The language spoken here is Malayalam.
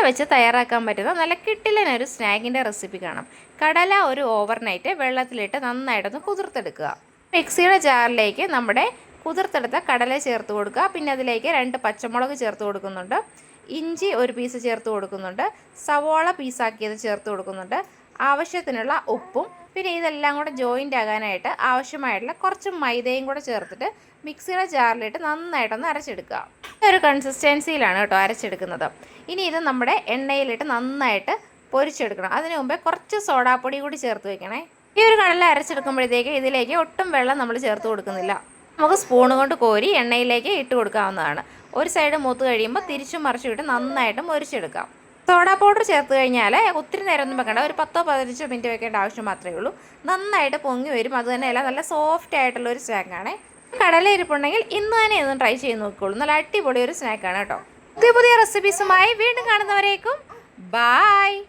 വെച്ച് തയ്യാറാക്കാൻ പറ്റുന്ന നല്ല കിട്ടിലനൊരു സ്നാക്കിൻ്റെ റെസിപ്പി കാണാം. കടല ഒരു ഓവർനൈറ്റ് വെള്ളത്തിലിട്ട് നന്നായിട്ടൊന്ന് കുതിർത്തെടുക്കുക. മിക്സിയുടെ ജാറിലേക്ക് നമ്മുടെ കുതിർത്തെടുത്ത കടല ചേർത്ത് കൊടുക്കുക. പിന്നെ അതിലേക്ക് 2 പച്ചമുളക് ചേർത്ത് കൊടുക്കുന്നുണ്ട്, ഇഞ്ചി ഒരു പീസ് ചേർത്ത് കൊടുക്കുന്നുണ്ട്, സവോള പീസാക്കിയത് ചേർത്ത് കൊടുക്കുന്നുണ്ട്, ആവശ്യത്തിനുള്ള ഉപ്പും. പിന്നെ ഇതെല്ലാം കൂടെ ജോയിൻ്റ് ആകാനായിട്ട് ആവശ്യമായിട്ടുള്ള കുറച്ച് മൈദയും കൂടെ ചേർത്തിട്ട് മിക്സിയുടെ ജാറിലിട്ട് നന്നായിട്ടൊന്ന് അരച്ചെടുക്കുക. ഈ ഒരു കൺസിസ്റ്റൻസിയിലാണ് കേട്ടോ അരച്ചെടുക്കുന്നത്. ഇനി ഇത് നമ്മുടെ എണ്ണയിലിട്ട് നന്നായിട്ട് പൊരിച്ചെടുക്കണം. അതിന് മുമ്പേ കുറച്ച് സോഡാപ്പൊടി കൂടി ചേർത്ത് വെക്കണേ. ഈ ഒരു കടല അരച്ചെടുക്കുമ്പോഴത്തേക്ക് ഇതിലേക്ക് ഒട്ടും വെള്ളം നമ്മൾ ചേർത്ത് കൊടുക്കുന്നില്ല. നമുക്ക് സ്പൂൺ കൊണ്ട് കോരി എണ്ണയിലേക്ക് ഇട്ട് കൊടുക്കാവുന്നതാണ്. ഒരു സൈഡ് മൂത്ത് കഴിയുമ്പോൾ തിരിച്ചും മറിച്ചും ഇട്ട് നന്നായിട്ട് മൊരിച്ചെടുക്കാം. സോഡാ പൗഡർ ചേർത്ത് കഴിഞ്ഞാൽ ഒത്തിരി നേരം ഒന്നും വെക്കേണ്ട, ഒരു 10-15 മിനിറ്റ് വെക്കേണ്ട ആവശ്യം മാത്രമേ ഉള്ളൂ. നന്നായിട്ട് പൊങ്ങി വരും. അതുതന്നെയല്ല, നല്ല സോഫ്റ്റ് ആയിട്ടുള്ള ഒരു സ്നാക്കാണ്. കടല ഇരിപ്പുണ്ടെങ്കിൽ ഇന്ന് തന്നെ ഇതൊന്ന് ട്രൈ ചെയ്ത് നോക്കിക്കോളൂ. നല്ല അടിപൊളി ഒരു സ്നാക്കാണ് കേട്ടോ. പുതിയ പുതിയ റെസിപ്പീസുമായി വീണ്ടും കാണുന്നവരേക്കും ബായ്.